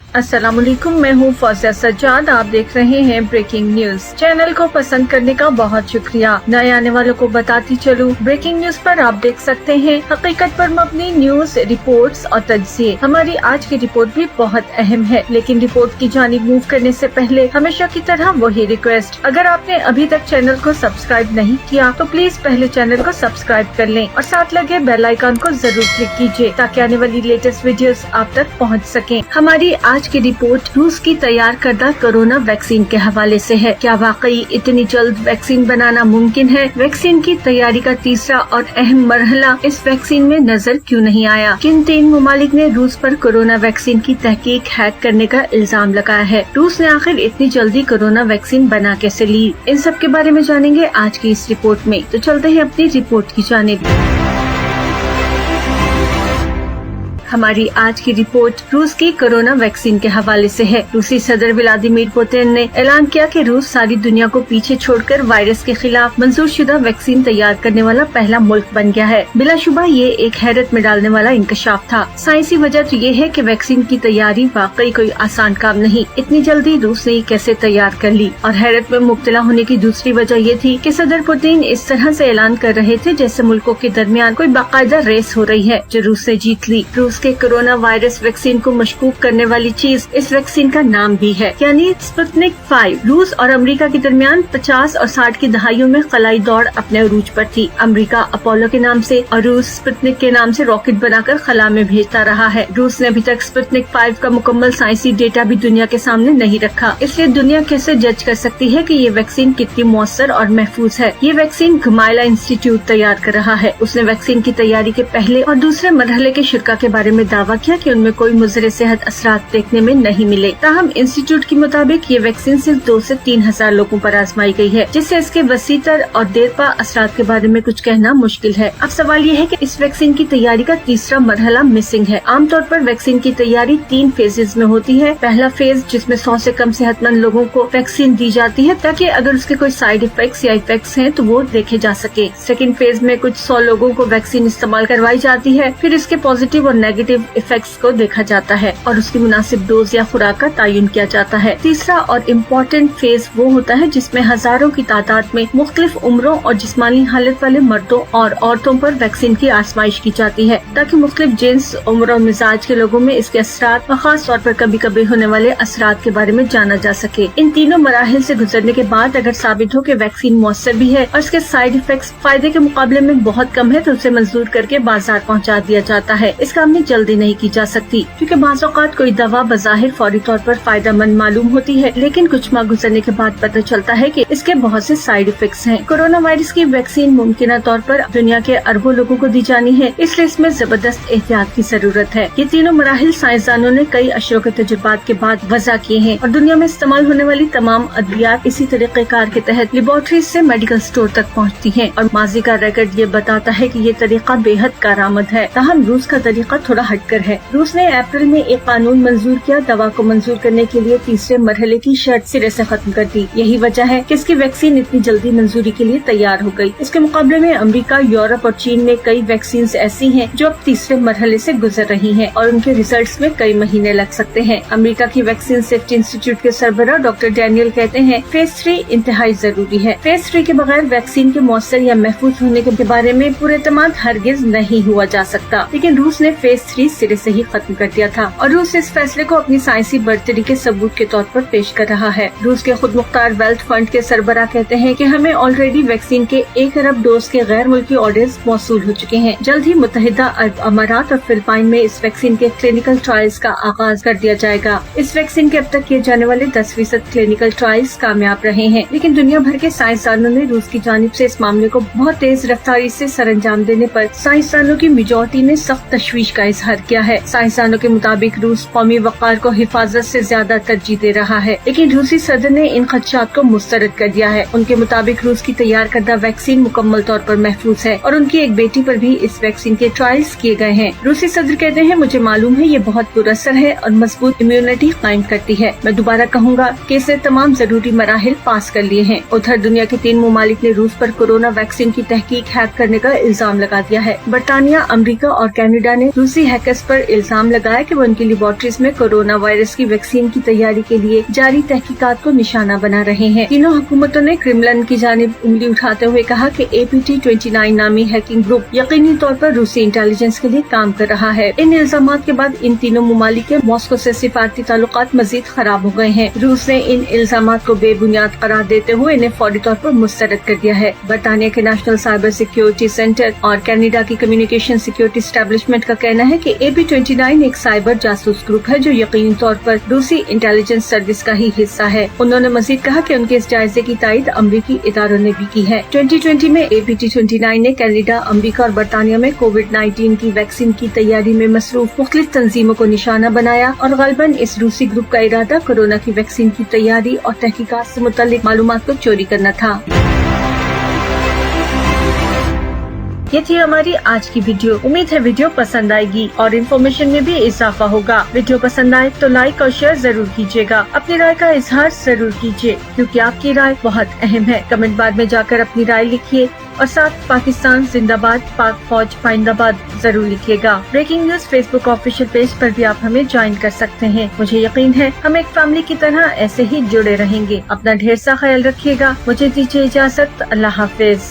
अस्सलाम वालेकुम, मैं हूँ फौजिया सज्जाद। आप देख रहे हैं ब्रेकिंग न्यूज। चैनल को पसंद करने का बहुत शुक्रिया। नए आने वालों को बताती चलूँ, ब्रेकिंग न्यूज पर आप देख सकते हैं हकीकत पर मबनी न्यूज, रिपोर्ट्स और तज्जिए। हमारी आज की रिपोर्ट भी बहुत अहम है, लेकिन रिपोर्ट की जानिब मूव करने से पहले हमेशा की तरह वही रिक्वेस्ट, अगर आपने अभी तक चैनल को सब्सक्राइब नहीं किया तो प्लीज पहले चैनल को सब्सक्राइब कर लें और साथ लगे बेल आइकन को जरूर क्लिक कीजिए ताकि आने वाली लेटेस्ट वीडियोस आप तक पहुंच सकें। हमारी आज की रिपोर्ट रूस की तैयार करदा कोरोना वैक्सीन के हवाले से है। क्या वाकई इतनी जल्द वैक्सीन बनाना मुमकिन है? वैक्सीन की तैयारी का तीसरा और अहम मरहला इस वैक्सीन में नजर क्यों नहीं आया? किन 3 ममालिक ने रूस पर कोरोना वैक्सीन की तहकीक हैक करने का इल्जाम लगाया है? रूस ने आखिर इतनी जल्दी कोरोना वैक्सीन बना कैसे ली? इन सब के बारे में जानेंगे आज की इस रिपोर्ट में। तो चलते हैं अपनी रिपोर्ट की जानिब। हमारी आज की रिपोर्ट रूस की कोरोना वैक्सीन के हवाले से है। रूसी सदर व्लादिमीर पुतिन ने ऐलान किया कि रूस सारी दुनिया को पीछे छोड़कर वायरस के खिलाफ मंजूर शुदा वैक्सीन तैयार करने वाला पहला मुल्क बन गया है। बिलाशुबा ये एक हैरत में डालने वाला इंकशाफ था। साइंसी वजह तो ये है कि वैक्सीन की तैयारी वाकई कोई आसान काम नहीं। इतनी जल्दी रूस ने कैसे तैयार कर ली? और हैरत में मुब्तला होने की दूसरी वजह ये थी कि सदर पुतिन इस तरह से ऐलान कर रहे थे जैसे मुल्कों के दरमियान कोई बाकायदा रेस हो रही है जो रूस ने जीत ली। रूस के कोरोना वायरस वैक्सीन को मशकूक करने वाली चीज इस वैक्सीन का नाम भी है, यानी स्पुतनिक 5। रूस और अमेरिका के दरमियान 50 और 60 की दहाइयों में खलाई दौड़ अपने अरूज पर थी। अमेरिका अपोलो के नाम से और रूस स्पुतनिक के नाम से रॉकेट बनाकर खला में भेजता रहा है। रूस ने अभी तक स्पुतनिक 5 का मुकम्मल साइंसी डेटा भी दुनिया के सामने नहीं रखा, इसलिए दुनिया कैसे जज कर सकती है कि ये वैक्सीन कितनी मौसर और महफूज है? ये वैक्सीन गमाइला इंस्टीट्यूट तैयार कर रहा है। उसने वैक्सीन की तैयारी के पहले और दूसरे मरहले के शिरका के बारे में दावा किया कि उनमें कोई मुज़र सेहत असरात देखने में नहीं मिले। ताहम इंस्टीट्यूट के मुताबिक ये वैक्सीन सिर्फ 2 से 3 हजार लोगों पर आजमाई गई है, जिससे इसके वसीतर और देरपा असरात के बारे में कुछ कहना मुश्किल है। अब सवाल ये है कि इस वैक्सीन की तैयारी का तीसरा मरहला मिसिंग है। आमतौर पर वैक्सीन की तैयारी 3 फेजेज में होती है। पहला फेज जिसमें 100 से कम सेहतमंद लोगों को वैक्सीन दी जाती है ताकि अगर उसके कोई साइड इफेक्ट्स या इफेक्ट्स हैं तो वो देखे जा सके। सेकंड फेज में कुछ 100 लोगों को वैक्सीन इस्तेमाल करवाई जाती है, फिर इसके पॉजिटिव और नेगेटिव इफेक्ट्स को देखा जाता है और उसकी मुनासिब डोज या खुराक का तयन किया जाता है। तीसरा और इम्पोर्टेंट फेज वो होता है जिसमें हजारों की तादाद में मुख्तलिफ उम्रों और जिस्मानी हालत वाले मर्दों और औरतों पर वैक्सीन की आजमाइश की जाती है ताकि मुख्तलिफ जिन्स, उम्र और मिजाज के लोगों में इसके असरात और खास तौर पर कभी कभी होने वाले असरात के बारे में जाना जा सके। इन तीनों मराहिल से गुजरने के बाद अगर साबित हो कि वैक्सीन मौसर भी है और इसके साइड इफेक्ट्स फायदे के मुकाबले में बहुत कम है तो उसे मंजूर करके बाजार पहुँचा दिया जाता है। इस काम में जल्दी नहीं की जा सकती क्योंकि बाज़ औक़ात कोई दवा बज़ाहिर फौरी तौर पर फायदा मंद मालूम होती है, लेकिन कुछ माह गुजरने के बाद पता चलता है कि इसके बहुत से साइड इफेक्ट्स हैं। कोरोना वायरस की वैक्सीन मुमकिन तौर पर दुनिया के अरबों लोगों को दी जानी है, इसलिए इसमें जबरदस्त एहतियात की जरूरत है। ये तीनों मराहिल साइंसदानों ने कई अशरों के तजुर्बात के बाद वज़ा किए हैं और दुनिया में इस्तेमाल होने वाली तमाम अद्वियात इसी तरीक़ेकार के तहत लेबोरेटरी से मेडिकल स्टोर तक पहुँचती है और माजी का रिकॉर्ड ये बताता है कि ये तरीका बेहद कारआमद है। ताहम रूस का तरीका थोड़ा हटकर है। रूस ने अप्रैल में एक कानून मंजूर किया, दवा को मंजूर करने के लिए तीसरे मरहले की शर्त सिरे से खत्म कर दी। यही वजह है कि इसकी वैक्सीन इतनी जल्दी मंजूरी के लिए तैयार हो गई। इसके मुकाबले में अमेरिका, यूरोप और चीन में कई वैक्सीन ऐसी हैं जो अब तीसरे मरहले से गुजर रही हैं और उनके रिजल्ट्स में कई महीने लग सकते हैं। अमेरिका की वैक्सीन सेफ्टी इंस्टीट्यूट के सरबराह डॉक्टर डैनियल कहते हैं फेज 3 इंतहाई जरूरी है। फेज 3 के बगैर वैक्सीन के मौसर या महफूज होने के बारे में पूरे एतमाद हरगिज नहीं हुआ जा सकता, लेकिन रूस ने फेज 3 सिरे से ही खत्म कर दिया था और रूस इस फैसले को अपनी साइंसी बर्तरी के सबूत के तौर पर पेश कर रहा है। रूस के खुद मुख्तार वेल्थ फंड के सरबराह कहते हैं कि हमें ऑलरेडी वैक्सीन के 1 अरब डोज के गैर मुल्की ऑर्डर्स मौसूल हो चुके हैं। जल्द ही मुत्तहिदा अरब अमारात और फिलिपाइन में इस वैक्सीन के क्लिनिकल ट्रायल्स का आगाज कर दिया जाएगा। इस वैक्सीन के अब तक किए जाने वाले 10% क्लिनिकल ट्रायल्स कामयाब रहे हैं, लेकिन दुनिया भर के साइंसदानों ने रूस की जानिब से इस मामले को बहुत तेज रफ्तारी से सरअंजाम देने पर साइंसदानों की मेजॉरिटी ने सख्त तशवीश का इजहार किया है। साइंसदानों के मुताबिक रूस कौमी वक़ार को हिफाजत से ज्यादा तरजीह दे रहा है, लेकिन रूसी सदर ने इन खदशात को मुस्तरद कर दिया है। उनके मुताबिक रूस की तैयार करदा वैक्सीन मुकम्मल तौर पर महफूज है और उनकी एक बेटी पर भी इस वैक्सीन के ट्रायल्स किए गए हैं। रूसी सदर कहते हैं मुझे मालूम है ये बहुत पुरअसर है और मजबूत इम्यूनिटी कायम करती है। मैं दोबारा कहूँगा कि इसने तमाम जरूरी मराहिल पास कर लिए हैं। उधर दुनिया के 3 ममालिक ने रूस पर कोरोना वैक्सीन की तहकीक हैक करने का इल्जाम लगा दिया है। बरतानिया, अमरीका और कनाडा ने रूसी रूसी हैकर्स पर इल्जाम लगाया कि वो उनकी लेबोरेटरीज में कोरोना वायरस की वैक्सीन की तैयारी के लिए जारी तहकीकात को निशाना बना रहे हैं। तीनों हुकूमतों ने क्रेमलिन की जानिब उंगली उठाते हुए कहा कि APT29 नामी हैकिंग ग्रुप यकीनी तौर पर रूसी इंटेलिजेंस के लिए काम कर रहा है। इन इल्जामात के बाद इन तीनों मुमालिक के मॉस्को से सिफारती ताल्लुकात मजीद खराब हो गए हैं। रूस ने इन इल्जामात को बेबुनियाद करार देते हुए इन्हें फौरी तौर पर मुस्तरद कर दिया है। बरतानिया के नेशनल साइबर सिक्योरिटी सेंटर और कनाडा की कम्युनिकेशन सिक्योरिटी एस्टेब्लिशमेंट का कहना है कि AP29 एक साइबर जासूस ग्रुप है जो यकीनी तौर पर रूसी इंटेलिजेंस सर्विस का ही हिस्सा है। उन्होंने मजीद कहा कि उनके इस जायजे की तायद अमरीकी इदारों ने भी की है। 2020 में APT29 ने कनाडा, अमरीका और बरतानिया में कोविड-19 की वैक्सीन की तैयारी में मसरूफ मुख्तलिफ तंजीमों को निशाना बनाया और गलबन इस रूसी ग्रुप का इरादा कोरोना की वैक्सीन की तैयारी और तहकीकात से मुताल्लिक मालूमात को चोरी करना था। ये थी हमारी आज की वीडियो। उम्मीद है वीडियो पसंद आएगी और इन्फॉर्मेशन में भी इजाफा होगा। वीडियो पसंद आए तो लाइक और शेयर जरूर कीजिएगा। अपनी राय का इजहार जरूर कीजिए क्योंकि आपकी राय बहुत अहम है। कमेंट बार में जाकर अपनी राय लिखिए और साथ पाकिस्तान जिंदाबाद, पाक फौज पाइंदाबाद जरूर लिखिएगा। Breaking news Facebook official page पर भी आप हमें ज्वाइन कर सकते हैं। मुझे यकीन है हम एक फैमिली की तरह ऐसे ही जुड़े रहेंगे। अपना ढेर सा ख्याल रखिएगा। मुझे दीजिए इजाजत। अल्लाह हाफिज।